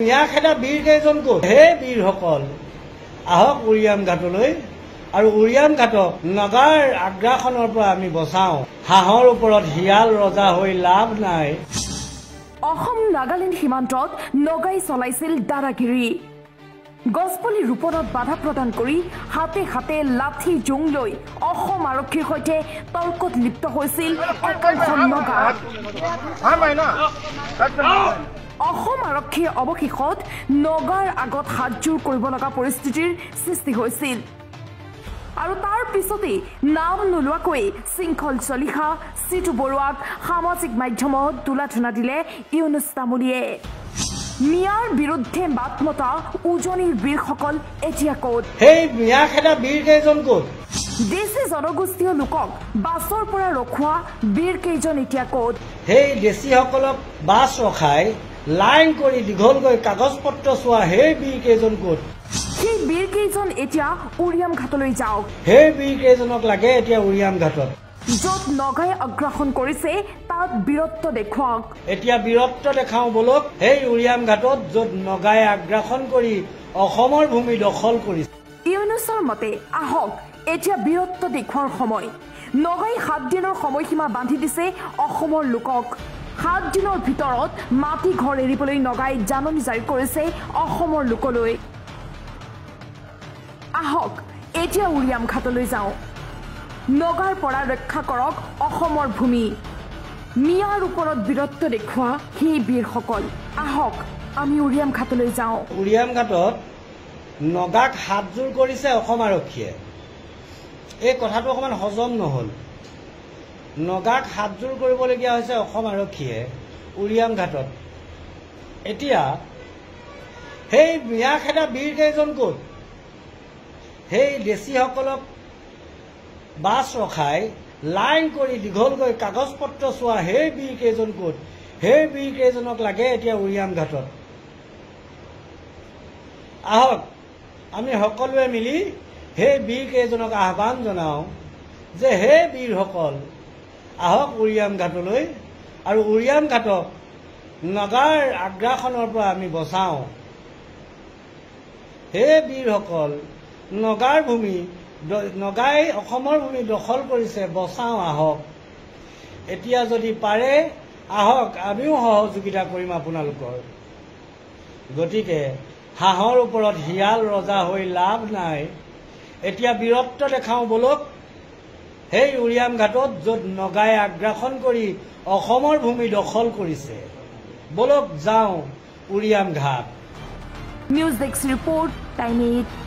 মিয়াখেদা বীৰ কেইজন ক'ত? হে বীৰসকল, আহক উৰিয়াম ঘাটলৈ আৰু উৰিয়াম ঘাটক নগাৰ আগ্ৰাসনৰ পৰা আমি বচাওঁ। হাঁহৰ ওপৰত শিয়াল ৰজা হৈ লাভ নাই। অসম নাগালেণ্ড সীমান্তত নগাই চলাইছিল দাদাগিৰি। গছপুলি ৰোপণত বাধা প্ৰদান কৰি হাতে হাতে লাঠি জোং লৈ অসম আৰক্ষীৰ সৈতে তৰ্কত লিপ্ত হৈছিল একাংশ নগা। অসম আৰক্ষীৰ অৱশেষত নগাৰ আগত হাতজোৰ কৰিব লগা পৰিস্থিতিৰ সৃষ্টি হৈছিল আৰু তাৰ পিছতেই নাম নোলোৱাকৈ শৃংখল চলিহা চিটু বৰুৱাক সামাজিক মাধ্যমত তুলাধুনা দিলে ইউনুছ তামুলীয়ে। মিয়াৰ বিৰুদ্ধে মাত মতা উজনিৰ বীৰসকল এতিয়া ক'ত? সেই মিয়াখেদা বীৰ কেইজন ক'ত? দেশী জনগোষ্ঠীয় লোকক বাছৰ পৰা ৰখোৱা বীৰ কেইজন এতিয়া ক'ত? সেই দেশীসকলক বাছ ৰখাই লাইন কৰি দীঘলকৈ কাগজ পত্ৰ চোৱা সেই বীৰ কেইজন ক'ত? সেই বীৰ কেইজন এতিয়া উৰিয়াম ঘাটলৈ যাওক। সেই বীৰ কেইজনক লাগে এতিয়া উৰিয়াম ঘাটত। য'ত নগাই আগ্ৰাসন কৰিছে তাত বীৰত্ব দেখুৱাওক। এতিয়া বীৰত্ব দেখাওঁ বলক সেই উৰিয়াম ঘাটত, য'ত নগাই আগ্ৰাসন কৰি অসমৰ ভূমি দখল কৰিছে। ইউনুছৰ মতে আহক এতিয়া বীৰত্ব দেখুৱাৰ সময়। নগাই 7 দিনৰ সময়সীমা বান্ধি দিছে অসমৰ লোকক। 7 দিনৰ ভিতৰত মাটি ঘৰ এৰিবলৈ নগাই জাননী জাৰি কৰিছে অসমৰ লোকলৈ। আহক এতিয়া উৰিয়াম ঘাটলৈ যাওঁ। নগাৰ পৰা ৰক্ষা কৰক অসমৰ ভূমি। মিয়াৰ ওপৰত বীৰত্ব দেখুওৱা সেই বীৰসকল, আহক আমি উৰিয়াম ঘাটলৈ যাওঁ। উৰিয়াম ঘাটত নগাক হাতজোৰ কৰিছে অসম আৰক্ষীয়ে। এই কথাটো অকণমান হজম নহ'ল। নগাক হাতজোৰ কৰিবলগীয়া হৈছে অসম আৰক্ষীয়ে উৰিয়াম ঘাটত। এতিয়া সেই মিয়াখেদা বীৰ কেইজন ক'ত? সেই দেশীসকলক বাছ ৰখাই লাইন কৰি দীঘলকৈ কাগজ পত্ৰ চোৱা সেই বীৰ কেইজন ক'ত? সেই বীৰ কেইজনক লাগে এতিয়া উৰিয়াম ঘাটত। আহক আমি সকলোৱে মিলি সেই বীৰ কেইজনক আহ্বান জনাওঁ যে হে বীৰসকল, আহক উৰিয়াম ঘাটলৈ আৰু উৰিয়াম ঘাটক নগাৰ আগ্ৰাসনৰ পৰা আমি বচাওঁ। হে বীৰসকল, নগাৰ ভূমি নগাই অসমৰ ভূমি দখল কৰিছে, বচাওঁ আহক। এতিয়া যদি পাৰে আহক, আমিও সহযোগিতা কৰিম আপোনালোকৰ। গতিকে হাঁহৰ ওপৰত শিয়াল ৰজা হৈ লাভ নাই। এতিয়া বীৰত্ব দেখাওঁ বলক সেই উৰিয়াম ঘাটত, য'ত নগাই আগ্ৰাসন কৰি অসমৰ ভূমি দখল কৰিছে। বলক যাওঁ উৰিয়াম ঘাট। News desk report time 8।